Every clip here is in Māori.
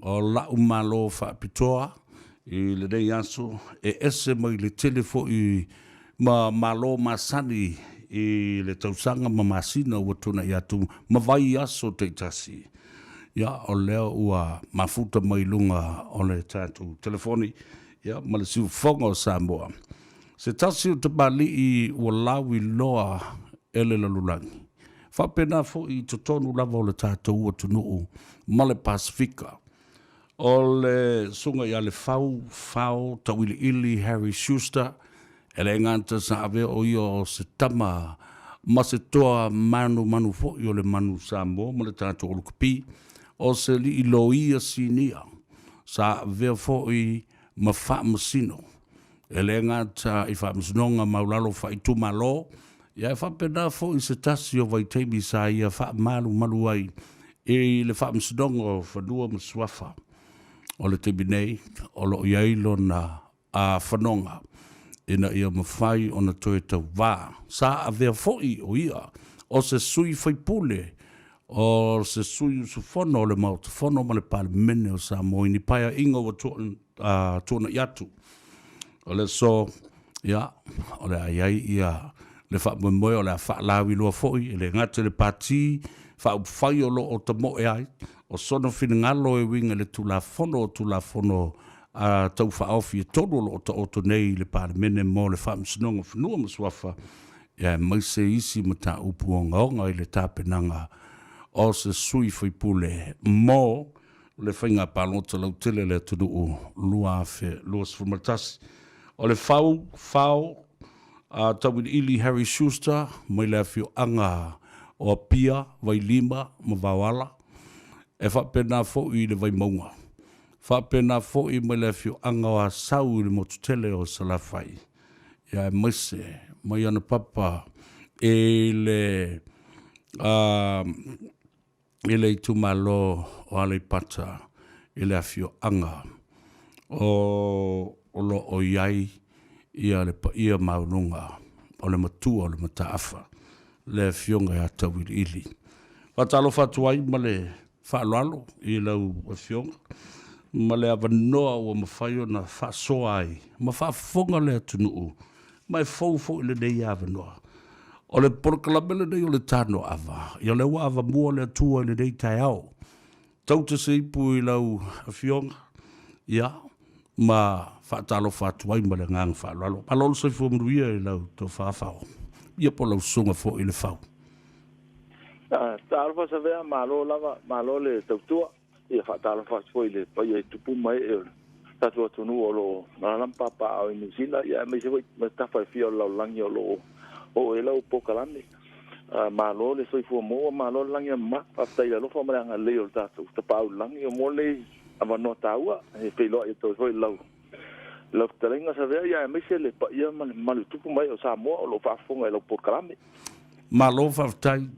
o la umalo fa pitoa I le dei aso e ese mai le telefo I malo masani I le tausanga ma masina ua tuna I atu ma vai aso te tasi ia o leo ua mafuta mai lunga o le tatu telefoni ia ma le siu fonga o Samoa se tasi o te bali I ua lawi loa ele lalulangi whapena fo I totonu lava o le tatu ua tunuu ma le Pasifika o le sunga ia le fau tawili ili Harry Schuster ele nganta sa ave o io se tama ma se toa manu fo I o le manu Samoa ma le tatu o lukupi o se li iloia sinia sa ave fo I ma wha masino ele ngata I wha masinonga maulalo wha I tumalo ia whapena fo I se tasi o vai teimi sa ia wha malu ai I le wha masinonga o whanua masuafa o le teimi nei o lo iailo na a whanonga ina ia mawhai o na toe tau wā sa avea foi o ia o se sui whaipule o se sui usufono o le mauta fono ma le pale mene o sa mo ini paia inga wa tuana iatu o le so ia o le aiai ia le wha mwemoe o le wha lawi lua foi le ngate le pati wha upwhai o lo o ta mo e ai o sono fina ngalo e winga le tula fono tau wha awhi e tonu lo o ta nei le pale mene mo le wha msinonga whanua mswafa ia mai se isi ma ta upu o ngaonga I le tāpenanga o se sui whaipule mo le whainga palota lau tele le tunu o lua sfumatasi o le whau tawin ili Harry Schuster mai le awhio anga o pia vai lima ma vawala e whapena fo I le vai maunga whapena fo I mai le awhio anga o a sau le motutele o salafai ia e maise mai ana papa e le tu malo o ale pata ele afio anga o lo o iai ia le pa ia maununga o le matua o le mataafa le fionga ya tawili ili fatalo fatuai male faalalo I lau fionga male avanoa o mawhaio na fasoa ai ma fafonga le tunuu mai fofo ile dei avanoa o le porkalabele dei o le tano ava ia le wa ava mua le tua le dei tai au tau te seipu I lau fionga ia ma fatalo fatuai ma le ngang faalalo alolo se fo mruia I lau to fafao ia po lau sunga fo I le fau ta alfa sa vea malo le tautua ia fatalo fo I le pa ia tupu mai tatu atunu o lo nalampa pa o New Zealand ia me se me tafa fio lo langi o lo o ela o pokalani malo le soi fu mo malo langi ma pa tai lo fo manga le o tatu ta pa langi o mo le ava no taua e pe lo to foi lo telenga sa vea ia me se le pa ia malu tupu mai o sa mo o lo fa fonga lo pokalani malo fa tai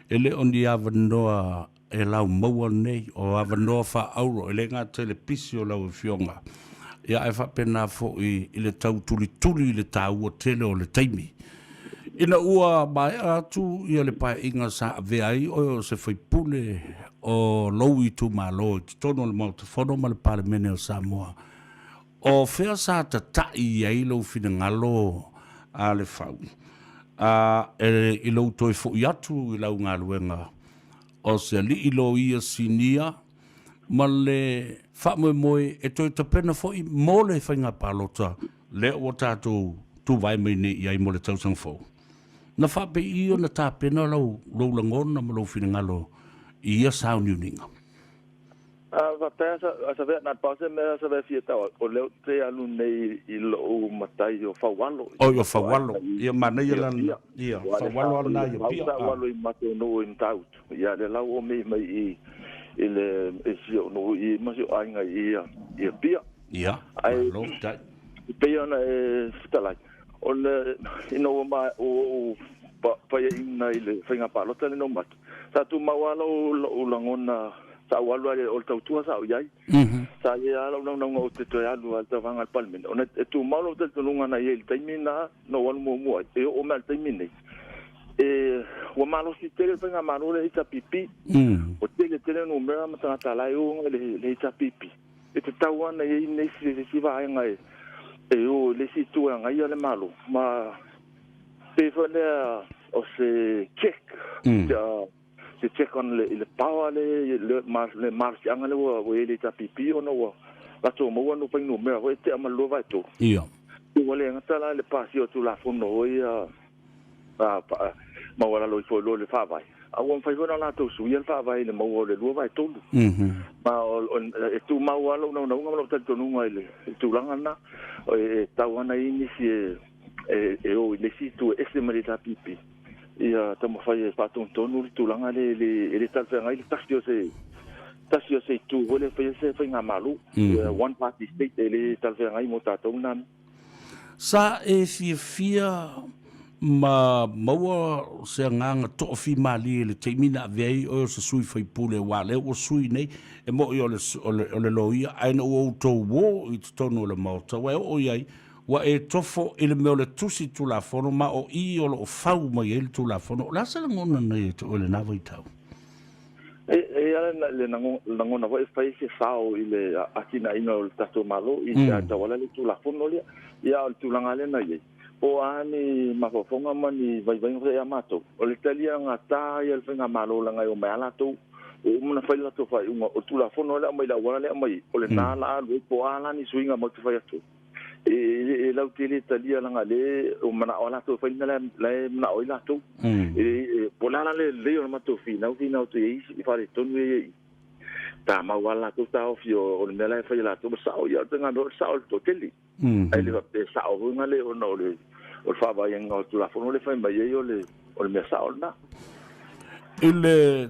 ele on dia vanoa e lau maua nei o avanoa wha auro e le ngā telepisi o lau fionga. Ia e whapena fo I le tau tuli I le tau o tele o le taimi. Ina ua mai atu ia le pae inga sa aveai o se whaipule o lau I tu malo I tono le mauta whono ma le pale mene o Samoa. O whea sa ta tai ai lau fina ngalo a le whau. I lau toi fo I atu I lau ngā luenga o se li ilo ia sinia ma le whamoe e toi tapena fo I mo le whainga palota le o tātou tu vai mai ne I ai mo le tausang fo. Na whape I o na tāpena lau langona ma lau whina ngalo I ia sao niuninga. Vatea sa vea na pause me sa vea fieta o leo te alu nei I lo matai o fawalo. O yo fawalo ia mana ia lan ia fawalo ana ia pia. Fawalo I mato no in tout. Ia le lau o me mai I le sio no I masio ainga ia pia. Ia. Ai lo tai. Pia na fitalai. O le ino ma o pa ia ina ile whainga palo tale no matu. Sa tu mawala o langona sa walu ale o tautua sa o iai. Sa ia ala unang o te toi alu al tawanga al palmen. O tu malo te tulunga na iei taimina no walu mua. E o mea taimine. ua malo si tele whainga manu le hita pipi. O tele no mera matangata lai o le hita pipi. E te tau ana e nesi le si vaenga o le si tua ngai le malo. Ma pe whanea o se check. Se check on le power le marsi anga le o le hita pipi o no la to mo no ping no mera o te amalo vai to. Ia. O le ngata la le pasi o tu la fono ia ma wala lo fo lo le fa vai a won fa wona la to su yel fa vai le mo le lo vai to ma e tu ma wala no ngalo tanto no ngai tu langa na e ta wana ini si o le si tu ese marita pipi ia ta mo fa e pa ton tonu tu langa le tal fa ngai tasio se tu wole fa se fa ngamalu one party state le tal fa ngai mo ta to nan sa e fia ma maua se nganga to fi mali le temina vei o se sui foi pule wa le o sui nei e mo yo le loia ai no o to wo i to no le mota wa o yai wa e tofo il me le tusi tu la fono ma o i o lo fau ma il tu la fono la se ngona nei to le nava i tau ala le nangona wa e fai se sao ile atina ina o tato malo i ta wala le tu la fono le ia o tu langa le na ye o ani mafofonga mani vai re amato o le talia ngata ia le fenga malo langa o mai to o mona fai la to fai o tu la fono le mai la wala le mai o le na la lo po ala ni swinga mo tu fai to e la utile talia langa le o mana ola to fai na le na o la to e po la le o mato fina o to e i fare to ni ta ma wala to ta o fio o le mela fai la to sa o ia tenga do sa o to teli ai le sa o nga le o no le o fa va en o tu la fono le fa mai yo le o me sa ona ile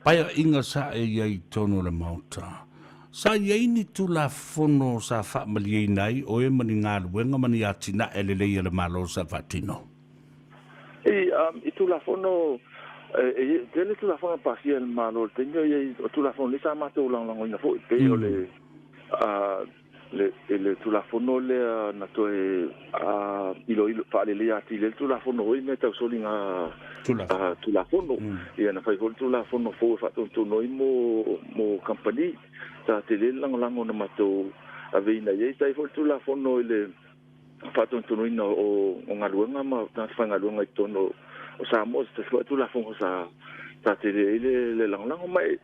paia inga sa e ai tono le mauta sa ye ni tu la fono sa fa mali nai o e mani nga wenga mani atina ele le malo sa fatino i tu la fono dele tu la fono pasiel malo tengo ye tu la fono le sa mato lang ina fo pe o le tu la fono le na to ilo fa le ati le tu la fono i meta solinga tu la fono e na fai tu la fono fo fa tu noi mo company ta te le lang na mato ave ina ye sai fo tu la fono le fa tu noi no o ngaluanga ma ta fa ngaluanga i tono o sa mo te tu la fono sa ta te le lang mai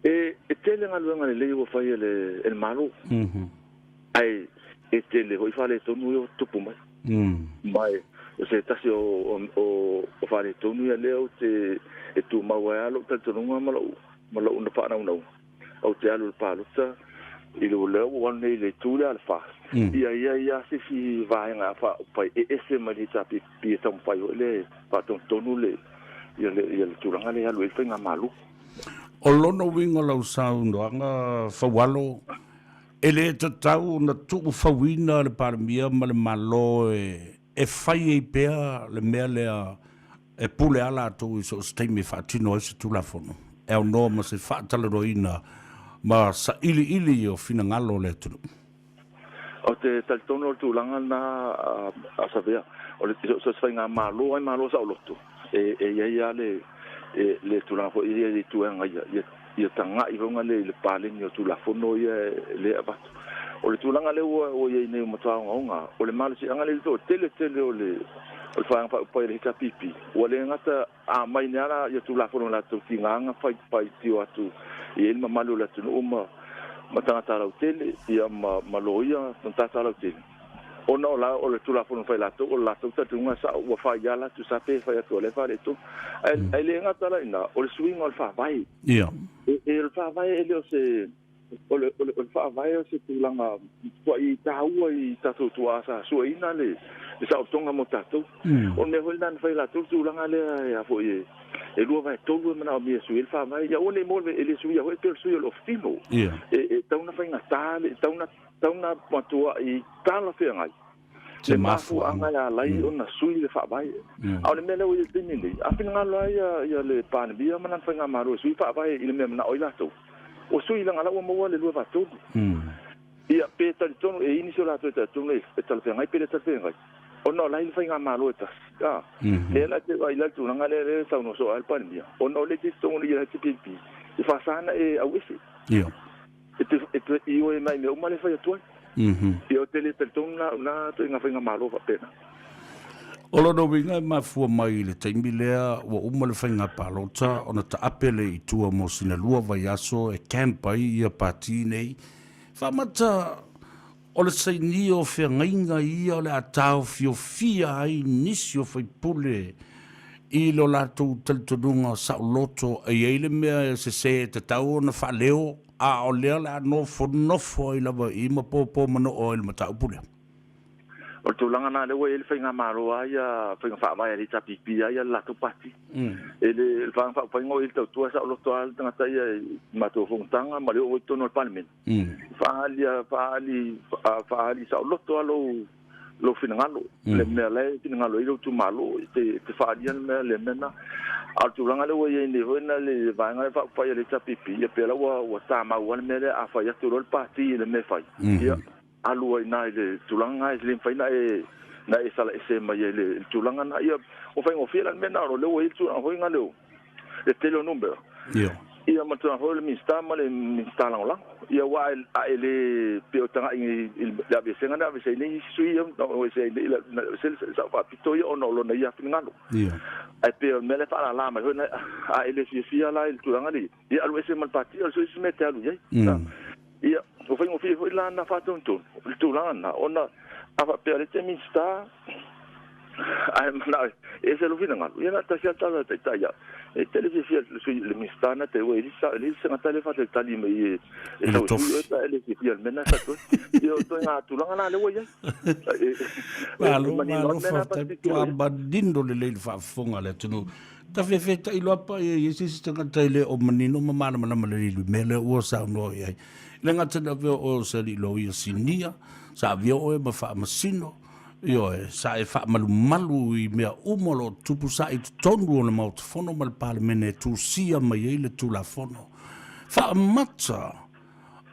e te le ngaluanga le o fa el malo ai e tele hoi fale tonu yo tupu mai mai se tasi o fale tonu ya leo te e tu maua alo ta tonu malo una pa na una au te alu pa luta i lo leo wan le tu le alfa ia si vai nga fa pai ese malita pi tam pai le pa tonu le ia le tu ranga le alu e fa malu o lono winga lau saundo anga fawalo ele te tau na tuku fawina le paramia ma le malo e fai e pea le mea lea e pule ala atu i so steimi whaatino e se tulafono. E au noa ma se whaatalaroina ma sa ili o fina ngalo le tunu. O te talitono o tūlanga na a savea. O le so se whainga malo ai malo sa o lotu. E ia le tūlanga fo ia le tuanga ia tanga i vonga le paling o tulafono ia le abatu. O le tūlanga le o ia nei matua nga o le malo si anga le to tele o le whaanga pai le hita pipi. O le ngata a mai neara ia tulafono la tu ki nganga pai tio atu i elma malo la tunu matangata la tele ia maloia tantata la tele. O no la o le tulafono fai la to o la to tunga sa o fa ya la tu sa pe fa to le fa le to ai le ngata la ina o le swing o fa vai ia e fa vai ele se o le fa vai se tulanga ko i taua i tatu tuasa so ina le sa o tonga mo tatu o me hol dan fai la to tulanga le ya fo e lu vai to lu mana mi su il fa vai ya o le mo ele su ya o per su lo fino e tauna fai ngata le tauna matua i tala whengai. Te mafu anga ya lai o na sui le whabai. Au le mele o i tini ni. A pina ngā loa ia le pāne bia manan whainga maru sui whabai i le mea mana oi lato. O sui langa lau maua le lua vato. Ia pe tali tonu e ini sio lato e tali tonu e tali whengai pe le tali whengai. O no lai le whainga maru e ka le la te vai la tu nga le sa no so al pan dia ono le ti to ni la ti pipi ti fa sana e a wisi io e io e mai me o male fai tu io te le persona na to nga fa nga malo fa pena Ola no winga mafua mai le taimi lea ua uma le whainga palota ona ta apele i tua mo sina lua vai aso e campai ia pati nei. Whamata o le saini o whea ngainga ia o le atao fio fia ai nisi o whaipule i lo lato talitonunga sa o loto e eile mea se te tau na whaleo a o lea le nofo i lava i mapopo mano o il matau pule. o tu langa na le we fa nga maro ia fa nga fa vai ri tapi pia ia la tu pati ele fa ngo il tu sa lo to al tanga ta ia ma to fontanga ma le o to no parliament fa ali sa lo to lo finangalo le me le finangalo i tu malo te fa ali me le mena al tu langa le we ni hona le va nga fa ia ri tapi pia pe la wa sa ma wa me le a fa ia tu lo pati le me fa ia alu ai nai le tulanga le faina e na e sala ese mai le tulanga na ia o fai ngo fila mena ro le o itu a hoinga le e tele numero ia ma tra hol mi sta ma le mi sta la ia wa a ele pe o tanga i la be senga na be se ni sui o se le se sa fa pito ia ono lo na ia finalo ai pe me le fa la ma hona a ele fia la il tulanga ni ia alu ese mal pati o se mete alu ia o fai ngofi foi lá na fatonton tu lá na ona ava pele te mista ai na ese lo fina ngalo ia ta sia ta ya e televisia le mista na te we lisa na tele fa te tali me e so io ele si fia mena sa to io to nga tu lá na le we ya malo fa tu abadindo le fa fonga le tunu ta fe ta ilo pa e si sta tele o menino mama na le mele o sa no ai lenga tena veo o se li lo ia sinia sa veo o e mafa masino io e sa e fa malu i mea umolo tupu sa i tonu o le mau fono mal palemene tu sia mai ele tu la fono fa matza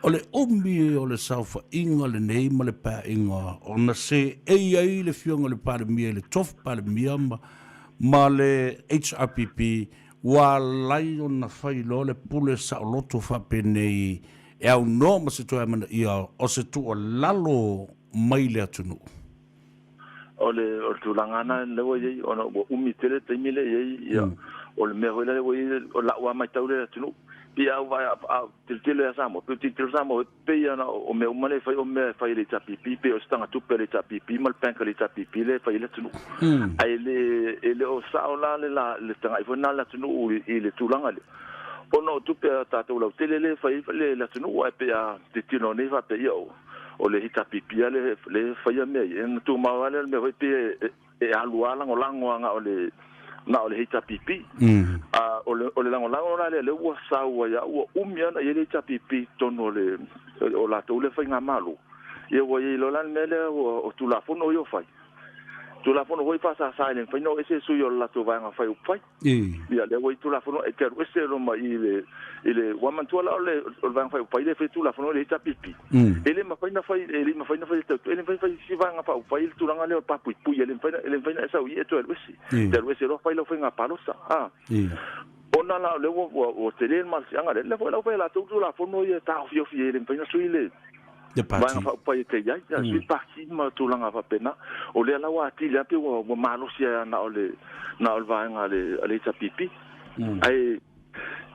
o le omi o le saufa inga le nei ma le pa inga o na se ai le fionga le palemia le tof palemia ma le HRPP wa lai o na fai lo le pule sa o loto fa penei e au no ma se toa mana ia o se tu o lalo mai le atunu. O tu langana le wo ye o no umi tele te mile ye ia o le mea le wo o la wa mai tau le atunu pia vai a tele samo pe tele samo pe ia na o me umale fai o me fai le tapi pe o stanga tu pe le tapi mal penka le tapi le fai le atunu ai le o sa o la le stanga i fona le atunu i le tulanga le ono tu pe tato la tele le fai le tunu wa pe a te tino ne va pe yo o le hita pipi le fai me en tu ma wale me vai pe e aluala ngolango nga o le hita pipi a o le langolango na le wa sa wa ya wa umia na ye le hita pipi tono le o la to le fai nga malu ye wa ye lo lan mele o tu la fono yo fai tu la fono hoi pasa silent fai no ese suyo la tu vai nga fai upai ia le hoi tu la fono e ter ese lo ma ile waman tu la le vai nga fai upai le fai tu la fono le hita pipi ele ma fai na fai tu ele fai si vai nga fai upai tu la nga le papu pui ele fai na esa ui e tu ese lo fai lo fai nga palosa ona la le o tele ma si anga le fai la tu la fono ye ta fio ele fai na suile de parti va pa te ya sui parti ma tu langa va pena o le la wa ti le pe o malo sia na o va nga le tapipi ai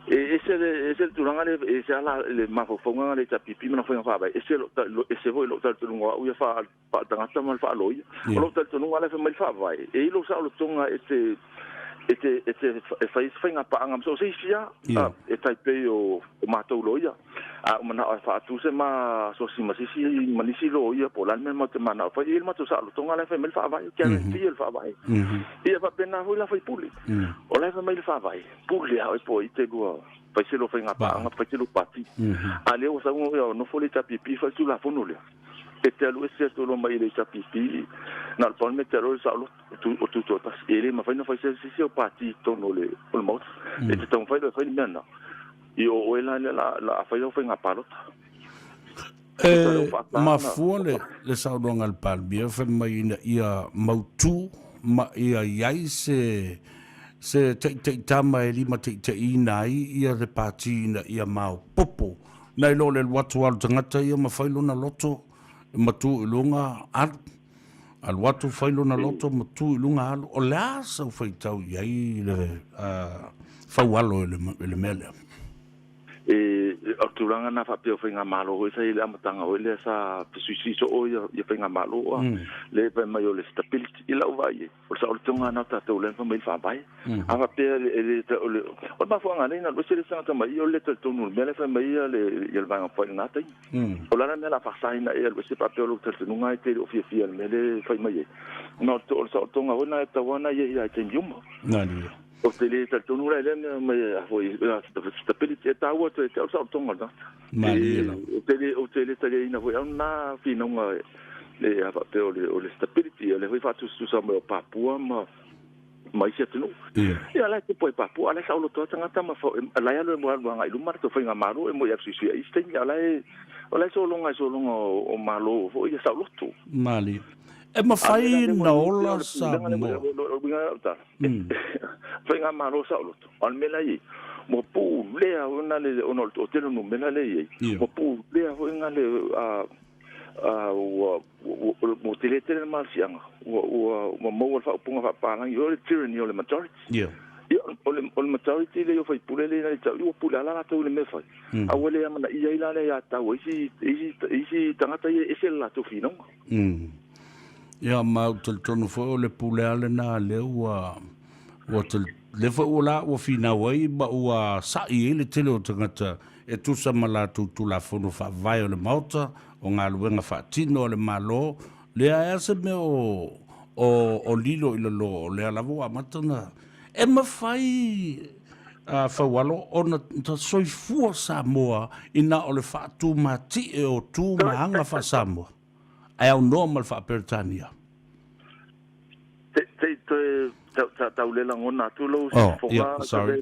ese tu langa le ese le ma fo nga le tapipi ma fo nga va ese vo lo tal tu nga u ya fa tanga ta mal fa lo o lo tal tu nga le fa mal fa vai e lo sa lo tunga ese fai nga pa ngam so sia e tai pe o matou loia a mana fa tu se ma so si manisi loia po lan me mo te mana fa il ma tu sa lo tonga le fa mel fa vai ke ti el fa vai ia fa pena ho la fa puli o le fa mel fa vai puli a po ite go fa se lo fa nga pa nga fa se lo pati ale o sa no fo le tapipi fa tu la fo no le e te alu ese to lo mai le tapipi na pon me te ro sa lo tu tas ele ma fa no fa se o pati to no le o mo e te ton fa mena io o la fa yo fa nga palota ma fuole le saudonga al palbia fa mai ia mautu ma ia iai se te tama e lima te ina ia le pātina ia mau popo. Nei lo le watu alu tangata ia ma whailona loto, ma tu ilunga alu. Al watu whailona loto ma tu ilunga alu. O le asa whaitau iai le whaualo ele mele. O turanga na whapeo whainga malo hoi sa ile amatanga hoi le sa pisuisiso o ia whainga malo oa le pai mai o le stability ila uwa ie o sa o le tonga na tatou le whamai whabai a whapea o ma fuanga neina lo se le sanga tamai o le tonu mele whamai le ia le vanga whainga natai o lana mela whasaina e lo se papeo lo tatununga e te o fia mele whaimai e no o sa o tonga hoi na e tawana ia te miuma Nani o te le tonu la le mai a foi stability e taua te o sa o tonga na Mali o te le tale ina foi na finonga le ava pe o le stability le foi fatu su sa mo papua ma isi tunu ia la te poi papua la sa o to tanga tama fo la ya lo mo nga ilu mar to foi nga maru e mo ya susi e sten ya la so longa o malo fo ia sa lo tu Mali e ma fai na ola sa mo foi nga malo sa lo tu on me la i mo pu le ona le ono o te no me la le mo pu le nga le mo te le te mal sianga o mo fa punga fa pa yo le tyranny o le majority o le majority le yo fai pule le na o pula la to le me fa a wele ama na ia ila le ya ta o isi tangata e se la to fino ia ma tel tonu fo le pule ale na le wa tel le fo ola o fina wai ba o sa i le tele o tangata e tu sa mala tu la fono fa vai o le mauta o ngā luenga fa tino le malo le a se me o lilo ilo lo le alavo a matana e ma fai fa walo ona ta soifua Samoa ina o le fa tu mati e o tu maanga fa Samoa ai au normal fa Britania tau le langona tu lo yeah, sorry.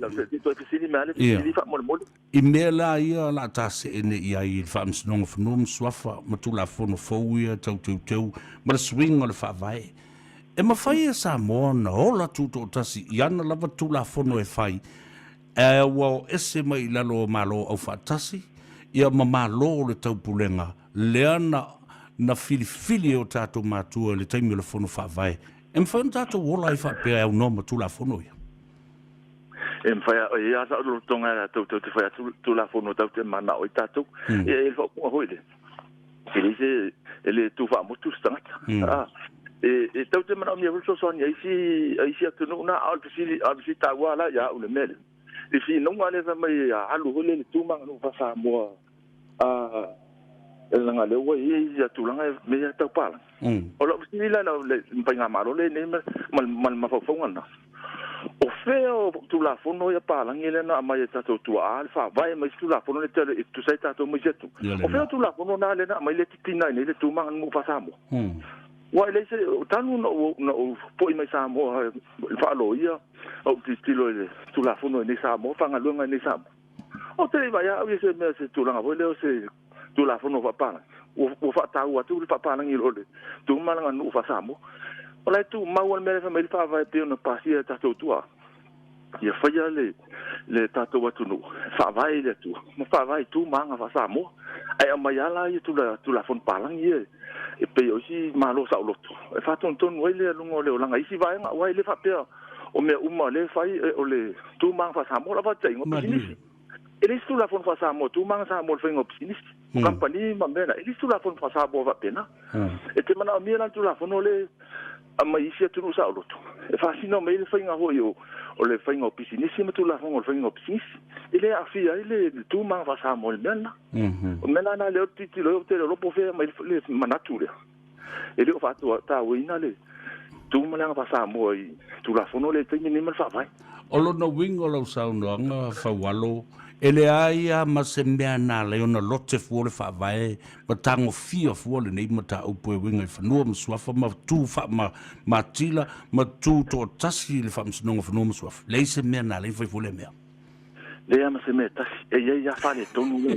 I mea la ia la tase ene ia i fa msnong fnum swafa matula fono fouia tau ma swing o le fa vai e ma fai e Samoa na ola tuto tasi iana lava tula fono e fai e wa ese mai lalo malo au fa tasi ia ma malo le tau pulenga leana na filifili o tato matua le taimi o le fono fa vai e mwhai tato wola i fa pea au noma tula fono ia e mwhai ia sa lo tonga tau te whai tula fono tau te mana o i tato e wha kunga hoile e le tu wha motu stangata e tau te mana o mia ruso soani aisi atunu na al pisi tawa la ya ule mele e fi nunga le mai alu hole le tumanga no fa Samoa e langa le wa ia tulanga me tau pala o lo sila le mpanga malo le ne mal mafonga na o feo tu la fono ya pala ngile na mai tato tu alfa vai mai tu la fono le tu sai tato mai jetu o feo tu la fono na le na mai le titina ne le tu manga mo fasamo wa le se tanu no poi mai samo fa lo ia o stilo tu la fono ne samo fanga lunga ne samo o te vai a se me se tu la vole se tu la fono va pana o fa ta u tu fa pana ngi lole tu malanga no fa samo o la tu ma wal me fa vai pe no pasia ta tu tua ia fa ia le tato watu no fa vai le tu mo fa vai tu manga fa samo ai mai ala i tu la fon palang ia e pe o si malo sa loto e fa ton wai le lungo le langa isi vai nga wai le fa pe o me uma le fai o le tu manga fa samo la va tengo ele tu la fon fa samo tu manga samo fe ngo psinis compagnie mambena ele tu la fon fa samo va pena e te mana mi la tu la fon le a mai isi tu sa loto e fa sino me le fa nga ho yo o le fa ngo psinis ma tu la fon o fa ngo psinis ele a fia ele tu manga fa samo le mena o mena na le titilo te lo po fe ma le manature ele o fa tu ta wina le tu manga fa samo tu la fon le te ni ma fa vai o lo no wingo lo saunga fa walo ele aia ma se mea na le ona lote fuole fa vai ma tango fia fuole nei mata upo e winga i whanua msuafa ma tu fa ma tila ma tu to tasi le fa msunonga whanua msuafa le se mea na le fai fuole mea le ama se me tasi e ia fa le tonu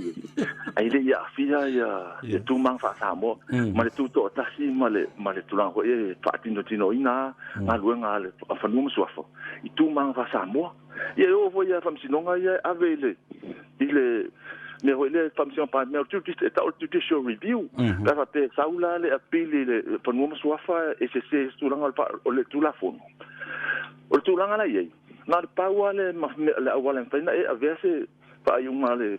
ai le ia fia ia tu mang fa sa mo ma le tu to ta si ma le tu lang ko e fa tino ina nga luenga le fa no so fa I tu mang fa sa mo ia o vo ia fam sinonga ia avele ile ne ho le fam sion pa me tu dis eta tu dis show review la fa te saula le apili le fa no so fa e se tu lang pa o le tu la fon o tu lang ala ia na pa wale ma le wale fa na e avese pa yung le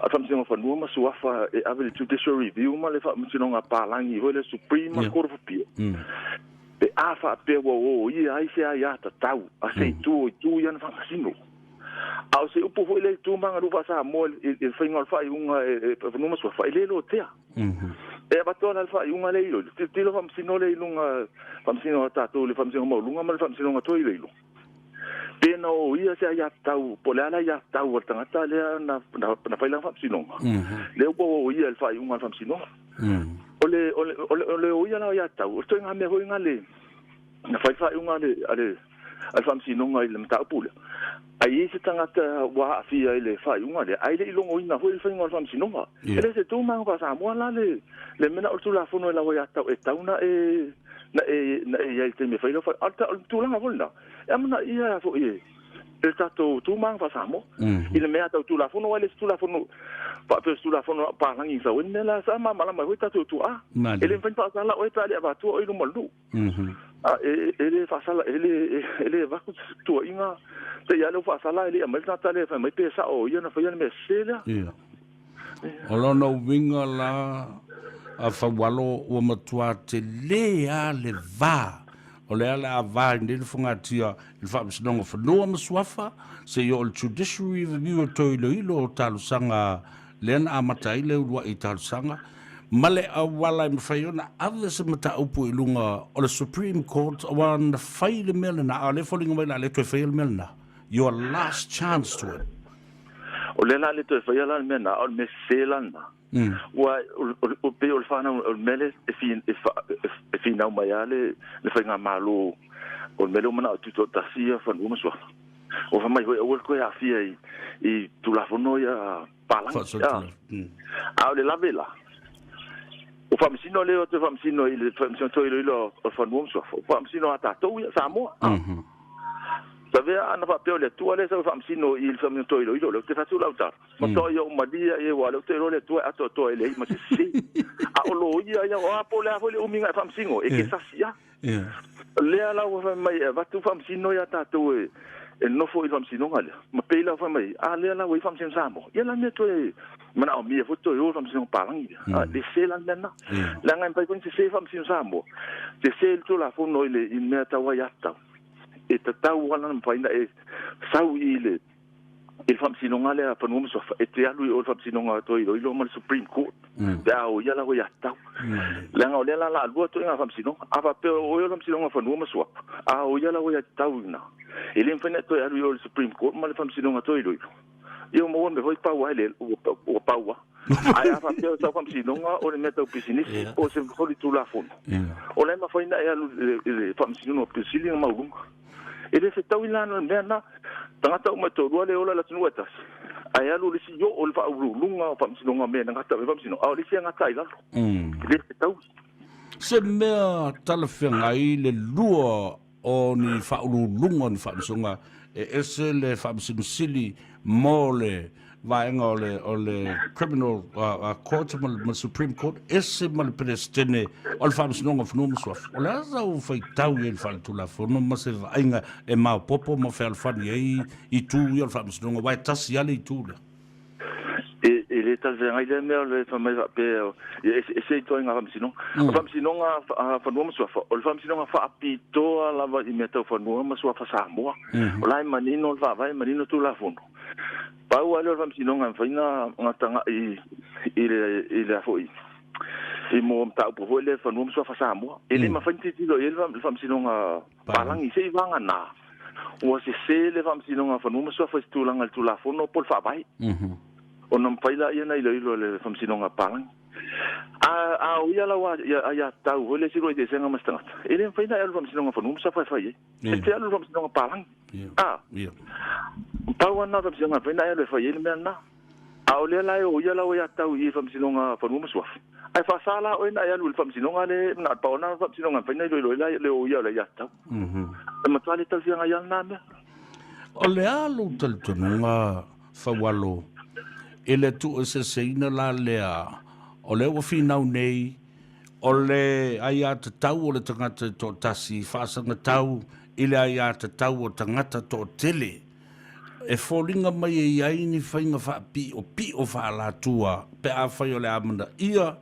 a fam sino fa no so fa e ave tu judicial review ma le fa sino nga palangi ho le supreme court of appeal pe a fa pe wo I ai se ya ta tau a se tu yan fa sino au se upo ho le tu manga ru fa sa mo il fa ngol fa yung fa no so fa le lo tea e ba to na fa yung le lo ti lo fam sino le lunga fam sino ta to le fam sino mo lunga ma fam sino nga to le lo pena o ia se ia tau polala ia tau tangata le na faila fam sinonga le o ia el fai un fam sinonga ole o ia na ia tau sto nga me ho nga le na fai un ale al fam sinonga ile mta pula ai se tangata wa fi ile fai un ale ai le longo ina ho ile fai un fam sinonga ele se tu ma ka sa mo la le mena o tu la fono la ia tau e tau na ia te me faila fa alta tu la volna amna ia fo e tato tu mang fa samo ile me ata tu la fono wale tu la fono pa pe tu la fono pa langi sa wenne la sa ma mala mai tato tu ele fen fa sala o ta le ba tu o ile malu ele fa sala ele va tu inga te ya lo fa sala ele amal ta le fa mai pe sa o ia na fa ia me sela olo no winga la a fa walo o matua te lea le va o le ala va ndi le funga tia il fa msongo fa no mswafa se yo el judiciary review to ilo talu sanga len amata ile wa italu sanga male awala mfayona ave se mata upu ilunga o le Supreme Court wan fail melna ale folinga mena le to fail melna your last chance to it o le la le to fail melna o me selana wa o pe o fana o mele e fi na maiale le fa nga malo o mele mana tu to tasia fa no so o fa mai o ko ya fi I tu la fono ya palang a le la vela o fa msino le o te fa msino ile fa msino to ile o fa no so fa msino ata to ya sa mo sabe ana fa pe le tu ale sa fa msino il fa msino to ile le te fa tu la utar ma to yo ma dia e wa le te le tu ato to ile ma si a o lo ya o po la fo le o minga fa msino e ke sa sia le ala o fa mai va tu fa msino ya ta to e no fo il fa msino ngale ma pe la fa mai a le ala o fa msino sa mo ya la me to e mana o mi e foto yo fa msino palang de se la nena la ngai pa ko se fa msino sa mo de se tu la fo no ile in me ta wa ya ta e tatau wana mpaina e sau ile il fam sinonga le pa no so e te alu o fam sinonga to ilo mal Supreme Court da o ya la o ya tau la nga o le la lu to nga fam sinonga ava pe o yo fam sinonga fa no so a o ya la o ya tau na ele mfene to alu o Supreme Court mal fam sinonga to ilo yo mo me foi pa wa le o pa wa ai ava pe o fam sinonga o le meta business o se foi tu la fon o le ma foi na e fam sinonga pisili ma u ele se tau ilana mena tangata o matorua le ola la tunuatas ai alu le si yo o le fa ulunga fa msinonga mena ngata fa msino au le si ngata ila le se tau se mea talafenga I le lua o ni fa ulunga ni fa msonga e ese le fa msinsili mole vaenga o le criminal court ma Supreme Court ese mal presidente o le famsnonga fnum sof o la za o fai tau el fal tu la fono ma se vaenga e ma popo ma fel fani I tu o famsnonga vai tasi ale I tu la ele ta venga ile me le fa mai pe ese to nga famsnonga fa no sof o famsnonga fa apito la va I meta fa no ma sof sa mo o la manino va vai manino tu la fono pau ale fam sinonga faina ngatanga ile foi I mo ta po le fa no so fa sa mo ele ma fanti tilo ele fam sinonga palang I se vanga na o se le fam sinonga fa no so fa tu langa tu la fono por fa vai o non paila ia ilo le fam sinonga palang a o ia la wa ya ta o le siro de senga mastanga ele faina ele fam sinonga fa no so fa e te ele fam sinonga palang pau na fam sinonga faina ele fa ele mena o le la o ia la o ia tau I famsinonga fa numa suaf ai fa sala o ina ia lu famsinonga le na pa ona famsinonga fa nei lo le o ia le ia tau e matali tal fianga ia na me o le alu tal tununga fa walo ele tu se seina la lea o le wafi nau nei o le ai a te tau o le tangata to tasi whaasanga tau ile ai a te tau o tangata to tele e fōringa mai e iai ni whainga wha pi o wha la tua pe a whai o le amanda ia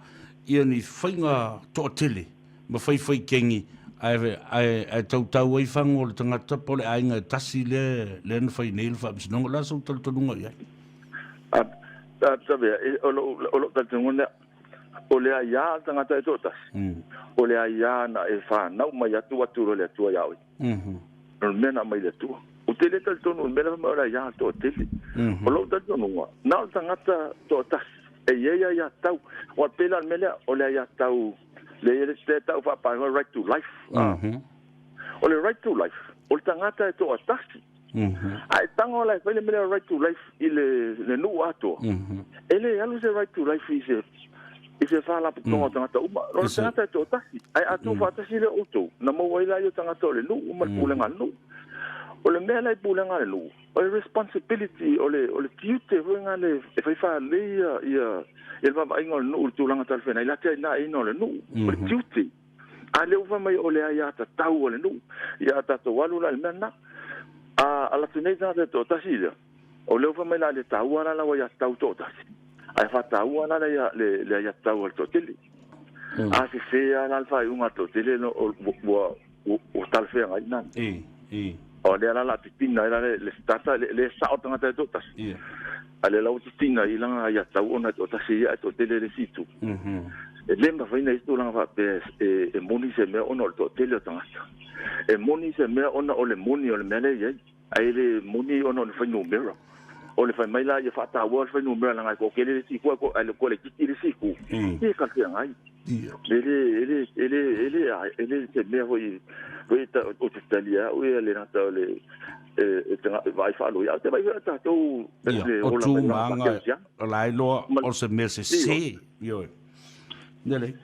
ni whainga to tele ma whai kengi ai tau ai whango o le tangata po le ainga tasi le na whai neil wha msinonga la sau talunga iai sabe o lo talunga o le ia tangata e totas o le ia na e fa nau mai atu le atua iau no mena mai le atua o tele tal tonu mena mai ora ia to tele o lo tal tonu na tangata totas e ia tau o pela mele o le ia tau le tau fa pa right to life o le right to life o tangata e totas ai tango la fele mele right to life ile no ato ele alu se right to life ise fala tonga tangata uma lo tangata to tasi ai atu fa tasi le auto na mo wai la yo tangata le lu uma pulenga lu o le mele pulenga le lu o le responsibility o le duty venga le e fa le ia il va ingo no tu langa tal fena ila te na ino le nu o duty a le uva mai o le ia ta tau o le nu ia ta to walu la mena a la tuneza to tasi o le uva mai la le tau ala la wa ia tau to tasi ai fata una le ya tau al totili a se fea al fai un totili no o tal fea ai nan o le ala la pipina era le stata le sa otanga te totas ale la utina i langa ya tau ona totas ia totili le situ e lemba faina isto langa fa pe e moni se me ona o totili otanga e moni se me ona o le moni o le mele ia ai le moni ona o faino mero o le fai mai la ia fata wa fai no mera nga ko kele si ko ale ko le kiti si ku e ka fia ngai ele se me foi ta o testalia o ele na ta le vai falo ya te vai ta to o tu manga lai lo o se me se yo nele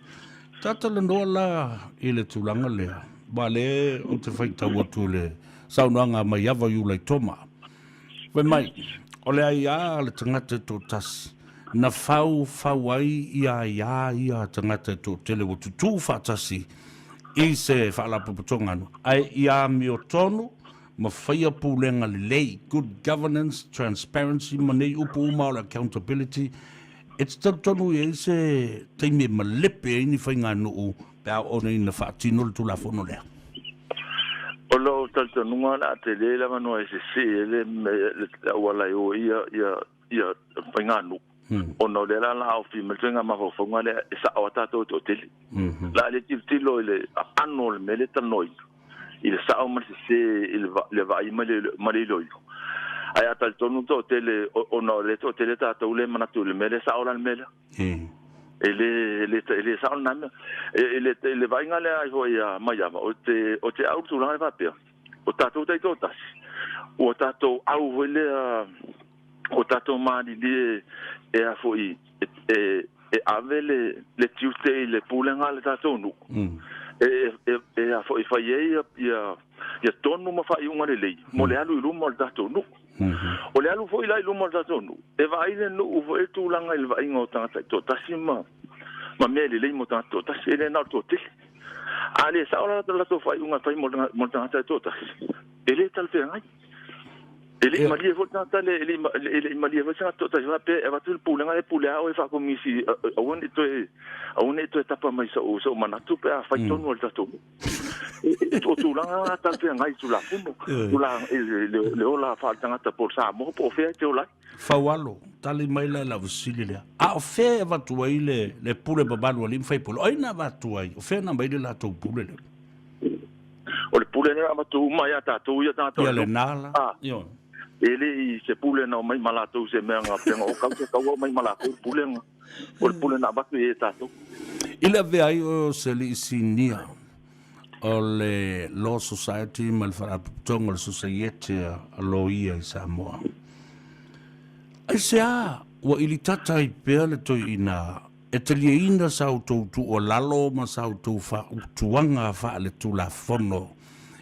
tata le no la ile tu langa le vale o te fai ta o tu le sa no nga mai ava yu le toma mai o le ia le tangata to tas na fau ai ia tangata to tele o tu fatasi i se fala popotonga no ai ia mi o tonu ma faia pulenga le lei good governance transparency money upu ma accountability it's the tonu e se te me malepe ni fainga no pa o ni na fatino tu la fono le o lo tanto nunga na te le la mano se le wala yo ia panganu o no le la o fi meltenga ma fo nga le sa o tato to tele la le tilo le anno le le tanoi il sa o ma se le va i male lo ai atal tonu to tele o no le to tele tato le manatu le mele sa o la mele ele sa na ele vai ngale ai foi mai o te auto la va pe o tato dai totas o tato au vele o tato mani di e a foi avele le tuesday le pulenga le tato nu e a foi fai ia tonu ma fai unga le mo le alu lu mo tato nu o le alu foi lai lu mo tato nu e vai le nu o e tu langa il vai ngo tata to tasima ma me le mo tato tasile na to te ale sa ora la to fai unga fai mo tata to tas ele tal fe ngai ele malia volta tale ele malia volta to tas va pe va tu pulanga e pulea o fa komisi a one to etapa mai so manatu pe a fai tonu al tato o tu langa tal fe ngai tu la fumo tu la le ola fa tanga por sa mo po fe te ola fawalo tali mai la visili le a o fe va tu ai le pule babalu ali fai polo ai na va tu ai o fe na mai la to pule le o le pule na ma tu mai ata tu ia ta to le nala yo ele se pule na mai mala tu se me nga pe o ka se ka mai mala tu pule nga o le pule na ba tu e ta tu ile ve ai o se li sinia o le Law Society malfara tonga le society a lo ia i Samoa ai se a Ua ili tata I pea le toi ina e te lia ina sau tautu o lalo ma sau tau fa utuanga fa le tu la fono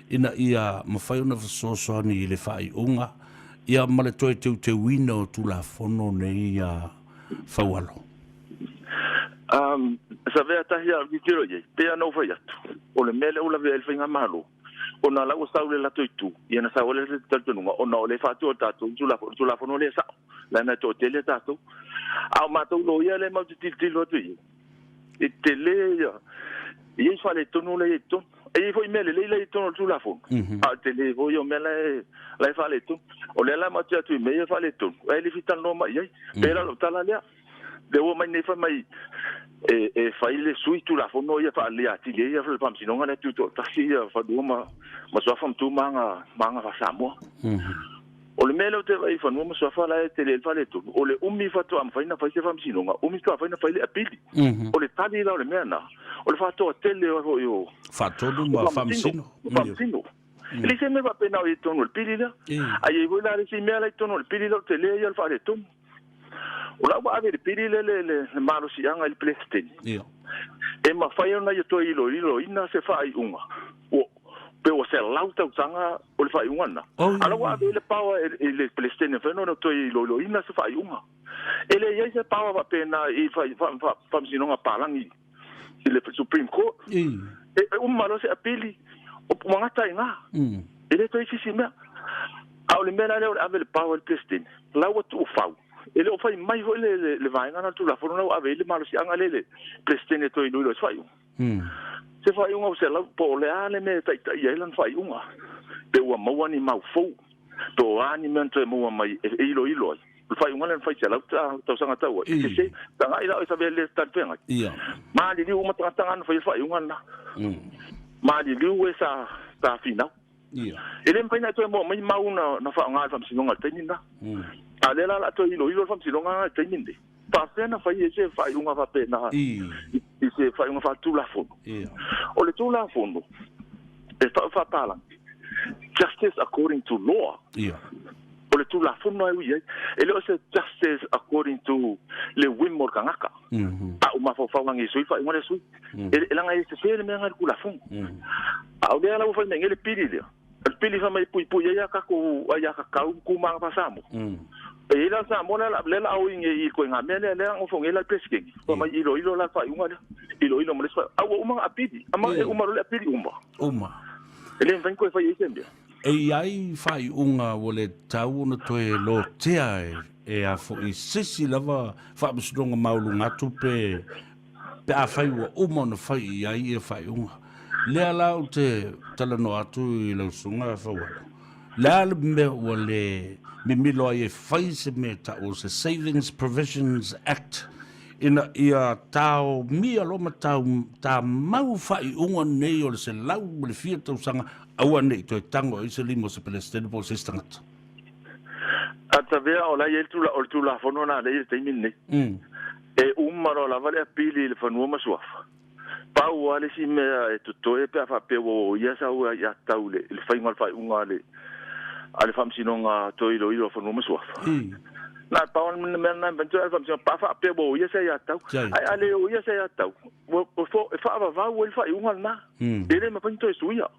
ina ia mawhai ona fasosoani I le whai unga ia ma le toi te wina o tu la fono ne ia whaualo. Sa vea tahi a vitiro ye, pea no fai atu. O le mele ula vea elfa inga malo. O na lau sau le lato itu, ia na sau le taltununga, o na o le fatu o tato, tu la fono le sao. La na to tele tato. Au matou lo ia le mau titilo atu ye. I tele ia. Ia fa le tonu le tonu. E foi mele le tonu tu la fono. A tele vo yo mele la fa le tonu. O le la mau tu me fa le tonu. E le fitan no mai ye. Pera lo tala le. De o mai ne fa mai e fai le sui tu la fono ia fa le ati le ia fa pam sinonga le tu to tasi ia fa do ma so fam tu manga fa samo o le mele o te vai fa no ma so fa la te le fa le tu o le umi fa to am fa ina fa se fam sinonga umi to fa ina fa le apili o le tali la o le mena o le fa to tele o yo fa to do ma fam sino ele se me va pena o tono el pili la ai voi la si me la tono el pili la te le ia fa le tu o la va avere pili le malo si anga il plestin e ma fai ona ia to ilo ina se fai unga o pe o se lauta usanga o le fai unga na ala wa avere power le plestin fa no to ilo ina se fai unga ele ia se power va pena I fai fam sinonga palangi le Supreme Court e malo se apili o mangata inga ele to isi me au le mena le avere power plestin la wa tu fau ele o fai mai le vai ngana tu la fono ave le malo si anga le presidente to ilu se fai se fai unga se la po le ale me tai ia lan fai unga pe o mo ani mau fo to ani men to mo mai ilo fai unga lan fai se la ta sanga ta o se tanga ila o sabe le tar penga ma di u mata tanga fai unga na ma di u esa ta final ele mpai na to mo mai mau na fa nga fa sinonga tenina ale la to ilo fam sinonga teninde pa pena fa se fa unga fa pena I se fa unga fa tu la fono o le tu la fono e fa pala justice according to law o le tu la fono ai ele o se justice according to le wimor kangaka a uma fa ngi sui fa ngore sui ele la ngai se le menga ku la fono a o le la fa ngele pili le pili fa mai pui ya ka ko ya ka ku ma fa samo e la sa mona la lela au I ko nga mele le ngo fonge la pesking ko mai ilo la fa unga ilo mo le fa au uma apidi ama uma le apidi uma ele vem ko fa yesembia e ai fa unga wole tau no to lo tia e a fo I sisi lava fa busonga maulu ngatu pe a fa uma no fa ai e fa unga le ala o te tala no atu I lo sunga fa wa la me wole mi lo ai fai se me ta o se Savings Provisions Act ina ia tau mi alo ma ta mau fai unga nei o se lau le fia tau sanga au nei to tango I se limo se Palestine po se stangat ata vea o la tu la fono na le te minne e umaro la vale pili le fono ma suafa pa wale si me e to e pe fa pe o ia sa o ia tau le fai ngal fai unga le ale fam sinonga to ilo fa no mesuafa na pa on men na ben to fam sinonga pa fa pe bo ia se ya tau ai ale o ia se ya tau o fa va o fa unga na ele me pinto suia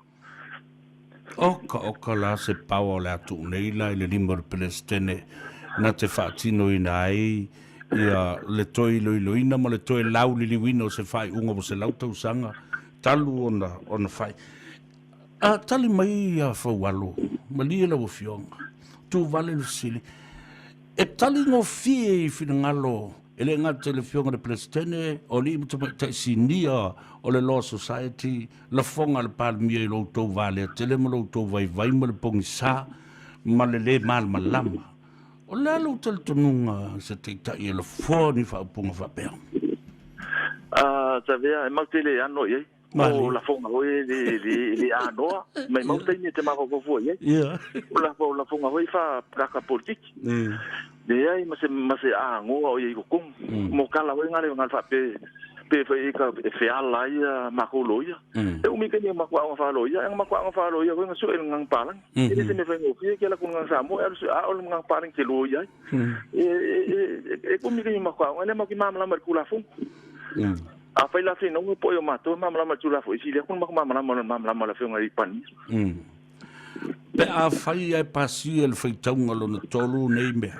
oka la se pa o la tu nei la le limor Palestine na te fa tino inai ia le toi lo ina mo le toi lau li wino se fai unga bo se lau tau sanga talu ona fai a tali mai a fa walo mali la wo fionga tu vale le sili e tali no fie finangalo ele nga telefionga de Palestine o li mto ta sinia o le Law Society la fonga le palmie lo to vale tele mo lo to vai mo le pongisa malele mal malama o la lo tel tununga se te ta ye le foni fa ponga fa pe sa vea ma tele ano ye o la fonga o le ano mai mo te ni te ma ko fo ye o la fonga o fa praka politik de ai ma se a ngo o ye ko mo kala o ngale ngal fa pe pe fe ka fe ala ia makoloia e umi ke ni makwa nga faloia nga makwa nga faloia ko nga su el ngang palang ele se me fe ngofi ke la kun nga samo el su a ol ngang palang ke loia e umi ke ni makwa nga ma ki mamla mar kula fu a fa la fe no po yo mato mamla mar kula fu si le kun mamla la fe nga i pan pe a fai ai pasi el feitaunga lona tolu nei mea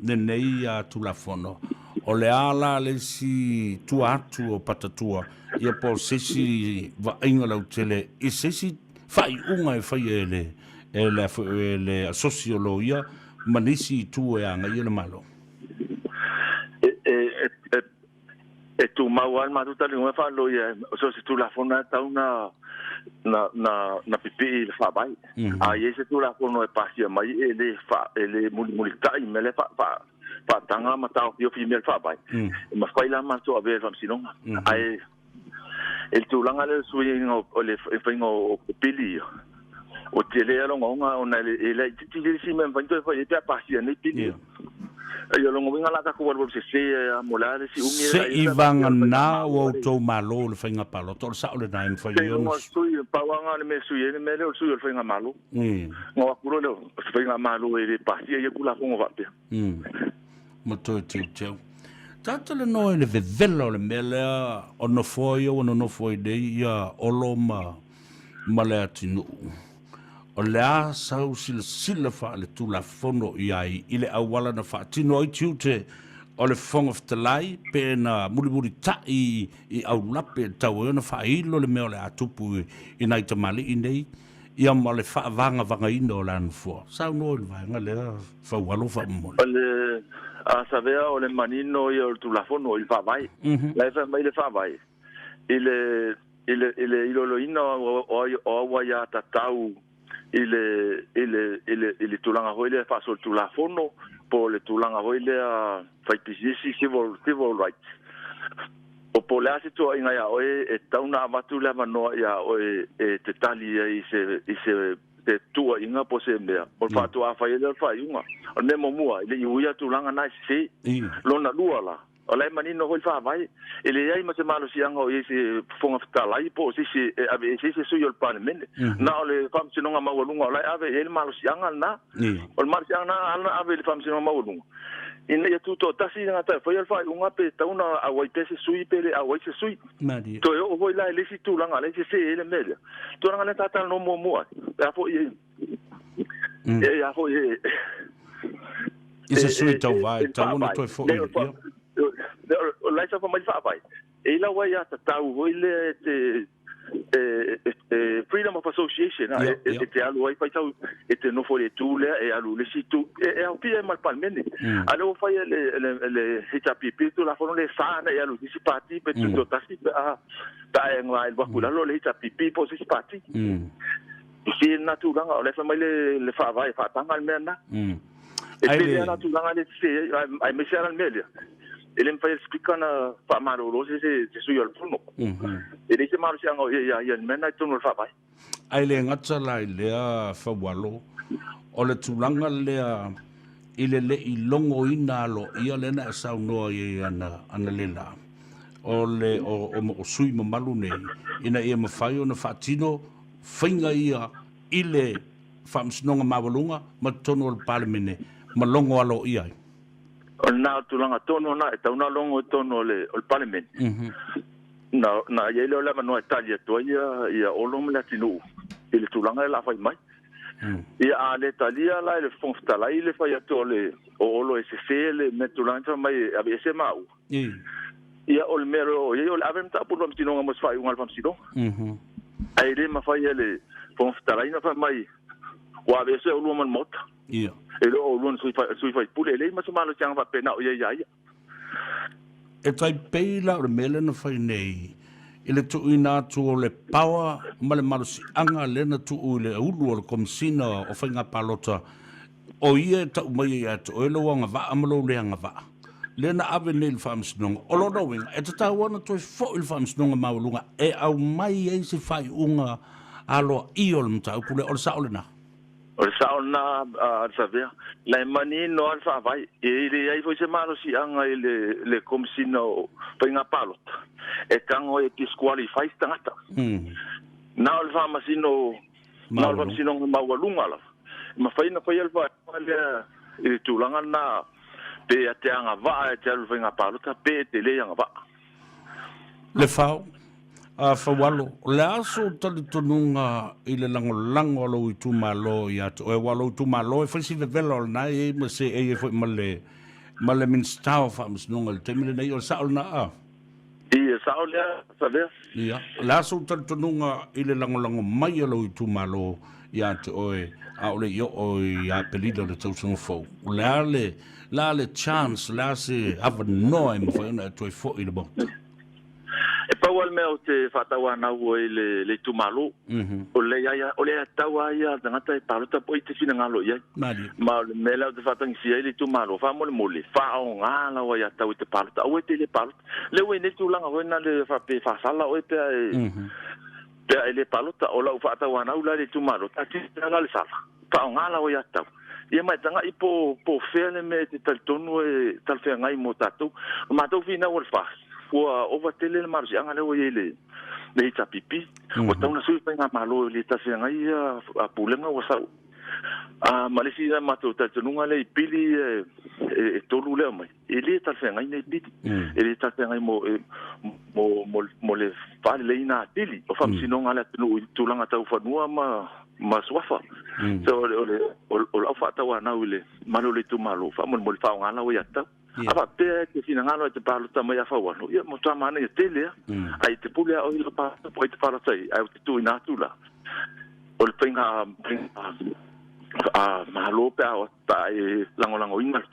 nei a tulafono o le ala le si tua atu o patatua ia po sesi vainga lau tele i sesi fai unga e fai ele sociologia manisi tu e anga ia le malo e tu mauan matuta le fa lo ia so si tulafono tauna na pipi le fa bai a ye se tulafono e pasi mai ele mulitai mele fa tanga mata o fi mel fa bai ma fai la ma so ave fam sinonga ai el tulanga le suingo o le faingo pili o tele alo ngonga ona le tili si men vanto fa e pasi ni pili yo lo ngonga la ka ko se amolare si umi se ivanga na o to malo le fainga palo to sa le nine fa yo no sui pa wanga le me sui le me le sui le fainga malo ngo akuro le fainga malo e pasi e kula ko va pe Mato teu. Tata le noe le vevela o le mele o no foi o no foi de ia olo ma le atinu. O le a sau sila fa le tu la fono i le awala na fa atinu ai tiute o le fong of the lai pe na muri ta i au lape tau e na fa ilo le meo le atupu i nai tamali i nei ia ma le fa vanga ino o lan fo. Sau no le vanga le fa walo fa mo. A savea o le manino i o tulafono il fa vai la fa mai le fa vai ile lo ino o wa ya tatau ile tulanga hoile fa so tulafono po le tulanga hoile a fa pisisi civil rights o po la situ inga ya o e tauna matula mano ya o e te tali i se te tua inga po se mea o fa tua fa ile fa yunga o ne mo mua ile uia tulanga na se lona lua la o lai manino hoi fa vai ile ai ma se malo sianga o ese fonga fitala i po se ave se suyo el parliament na o le fam sinonga mawalunga o lai ave ele malo sianga na o malo sianga na ave le fam sinonga mawalunga ina ya tuto tasi nga ta foi alfa unga pe tauna a waite se sui pele a waite sui to yo voi la le si tu langa le se ele media to langa le tata no mo mo ya fo ya fo ese sui tau vai tau no to fo la sa fa mai fa vai e la wa ya tau voi le freedom of association te alu ai tau te no fo le tu le e alu le si tu e au pia mal palmene alo fa le HPP tu la fo le sana e alu si parti pe tu tasi ta e ngwa il bakula lo le HPP po si parti si na tu ganga le fa mai le fa vai fa tanga mena e pe na tu ganga le se ai me sera melia ele me faz explicar na fa marolo se suyo al funo ele se maro sianga ya mena tu no fa vai ai le ngata la le fa walo o le tulanga le ile le ilongo ina lo ia le na sa no ia ana le la o le o sui malu nei ina ia ma fai ona fatino finga ia ile famsnonga mawalunga ma tono al parliament ma longo alo ia na tulanga tono na tauna longo tono le al parliament na ia le la mano Italia to ia olom latino ile tulanga la fai mai ia ale Italia la le fonsta la ile fai to le olo ese le metulanga mai ave ese mau ia ol mero ia ol avem ta por mtino ngamos fai un alfam sido ai le ma fai le fonsta la ina fai mai wa ave ese olo man mot ia ele o lun sui fai pule le ma suma lo changa pena o ia e tai peila o mele na fai nei ile tu ina tu le power ma le malusi anga le na tu le ulu o komsina o fai nga palota o ia ta mai ia to ele wanga va amalo le anga va le na ave nei fams nong o lo no wing e ta wana to fo il fams nong ma lunga e au mai e se fai unga alo iol mta ku le o sa olena O le saona sa vea. La mani no alfa vai. E le ai foi se malo si anga le komisino pa inga palot. E kango e disqualify tangata. Na alfa masino na alfa masino mawalunga la. Ma fai na fai alfa le tulanga na pe ate anga va e te alfa inga palota pe te le anga va. Le fao. Walo, le aso tali tonunga i le lango alo i tu malo i atu. E walo i tu malo e whaisi vevela o nai e ma se e fwoi ma le minstao wha msnunga le temile nei o sao na a. Ia sao lea, sa vea. Ia, le aso tali tonunga i le lango mai alo i tu malo i atu oe a ole i o i a pelida le tausunga fau. Le ale chance, le ase hava noa e mawhaina e toi fo i le bota. E pau al mea o te whatawana ua i le tumalo. O le ataua ia tangata e palota po i te whina ngalo iai. Ma o le mele o te whatangisia i le tumalo. Wha mole. Wha o ngala o i atau i te palota. Au e te le palota. Le ue netu langa hoena le whape whasala o e pea e le palota. O lau whatawana ua le tumalo. Tati la le sala. Wha o ngala o i atau. Ia mai tanga i po whea le me te talitonu e talwhea ngai mo tatou. Ma tau whina o le whas. Ua overtele le marusi anga lewa ye le ita pipi. O tauna sui pa inga malo le ta se ngai a pulenga wa sau. Malesi na mato ta tununga le pili e tolu le mai. E le ta se ngai nei pili. E le ta se ngai mo le fale le ina pili. O fam sinonga le tulanga tau fanua ma swafa. So o la fata wa na ule malo le tu malo fa mo le fa ngala o yata. Apa pe ke fina ngalo te palota mai afa wano. Ia mo tama ne tele. Ai te pule o ilo pa po te palota ai te tu ina tula. O le pinga malo pe o ta e lango inga.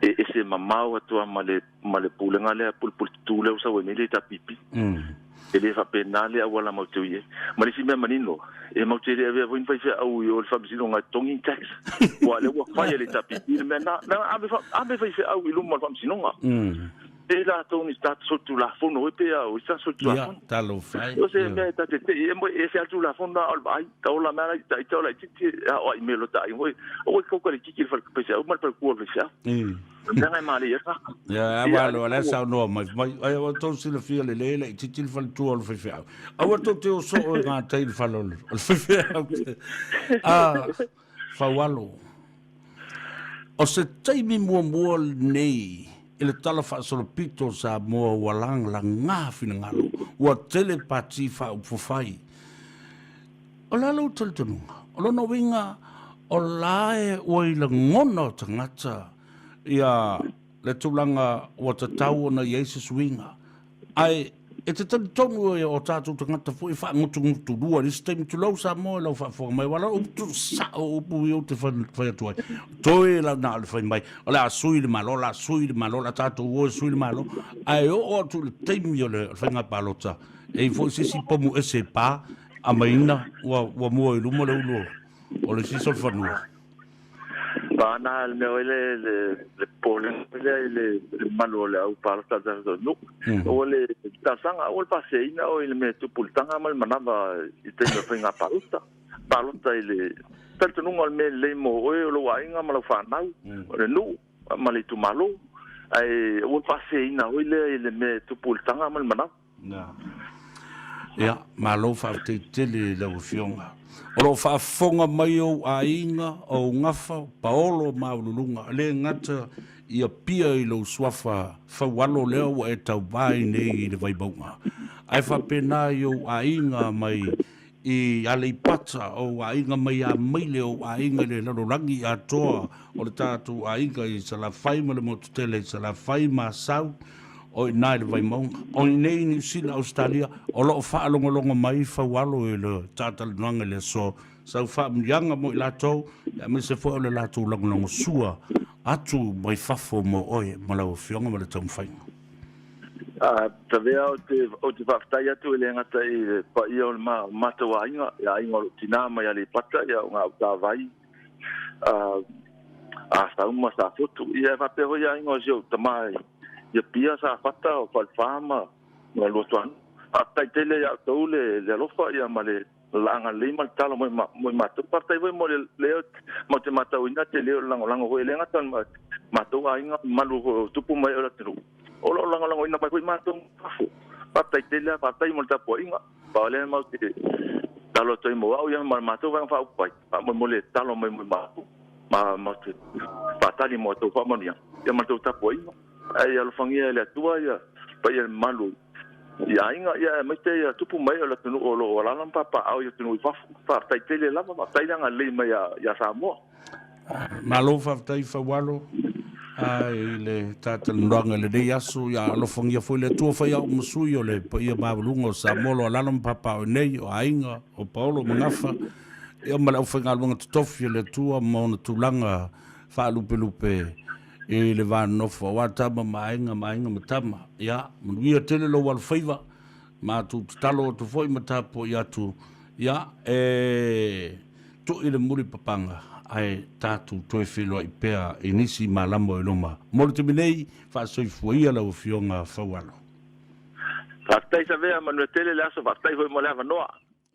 E se mamau atua male pule ngale pul tule o sa we mele ta pipi. Ele fa penale a wala mau tuie. Ma si me manino. E mau te ave vo infai au o fa bisino nga tongi tax. Wa le wa fa ele tapi. Me na ave fa au ilu mo fa bisino nga. E la toni sta sotto la fono e pe au sta sotto la fono. Ta lo fai. O se me ta te e mo e se altu la fono al vai. Ta ola mara ta ola titi o i melo ta o ko ko le kiki fa pe o mal per ko le fa. Nanga mali ya. Ya, walo la sa no mai ai o to si le fia le titi fa tu o fe fa. A o to te o so o nga tai fa lo. O fe fa. Fa walo. O se taimi mua nei ele tala fa solo pito sa mo walang la nga fina ngalo wa telepati fa upofai o la lo tultunga o lo no winga o lae o ila ngono tangata ia le tulanga o ta tau na Jesus winga ai e te tonu o tātou tangata fo i wha ngutu rua ni stem tu lau sa mo lau wha wha mai wala o tu sa o pu i o te whai atuai toi la na le whai mai o la sui le malo la tātou o sui le malo ai o tu le teimi o le whai ngā palota e i fo sisi pomu e se pā a maina wa mua i lumo le ulo o le siso le whanua Bana me le polen le malo le au palota da no o le tasanga o le paseina o le me tu pultanga mal manava i te me finga palota ile tanto no me le mo o lo ainga malo fanau o le no mali tu malo ai o paseina o le me tu pultanga mal manava ya malo fa te tele le fionga o lo fa fonga mai o ainga o ngafa paolo maulunga le ngata ia pia i lo swafa fa walo leo e tau vai nei le vai bonga ai fa pena yo ainga mai i ale pata o ainga mai a mai leo ainga le lo rangi a toa o le tatu ainga i sala fai ma le motele sala fai ma sau o nai le vai monga o nei ni sila Australia o lo fa longo mai fa walo e le tatal nanga le so sau fa yanga mo la to ya me se fo le la to longo sua atu mai fafo mo oe ma la fionga ma le tau fai ta vea o te whaftai atu ele ngata i pa i o matawa inga ia inga o tina mai ale pata ia o ngā uta vai sa uma sa fotu ia whapeho ia inga o zio tamai ia pia sa fata o falfama ma lotuan a tai tele ia tau le alofa ia ma le langa le mal talo mo mato partai mo le mo te mata uina te le lango ho le ngata mato ainga malu tupu mai ora tru o lo lango ina pa mato partai te le partai mo ta po inga pa le mo te talo to mo au ya mato va fa pai mo le talo mo ma te patali mo to fa mo ya mato ta po inga ai al fangia le tua ya pa ya malu ya inga ya mete ya tupu mai o tunu o lo la lam papa au ya tunu fa tai tele la ma tai nga le mai ya Samoa malo fa tai fa walo ai le tata ndanga le dei asu ya lo fongia foi le tua fa ya musui o le pa ia babulungo Samoa lo la lam papa o nei o ainga o Paulo mangafa ia mala o fenga lunga tofi le tua mo na tulanga fa lupe e le vano fo wata mainga matama ya muia tele lo wal faiva ma tu talo tu foi matapo ya tu ya tu ile muri papanga ai tatu tu filo i pea inisi malamo eloma mo te minei fa soi foi ala o fionga fa walo fa tai sa vea manu tele la so fa tai foi mo lava noa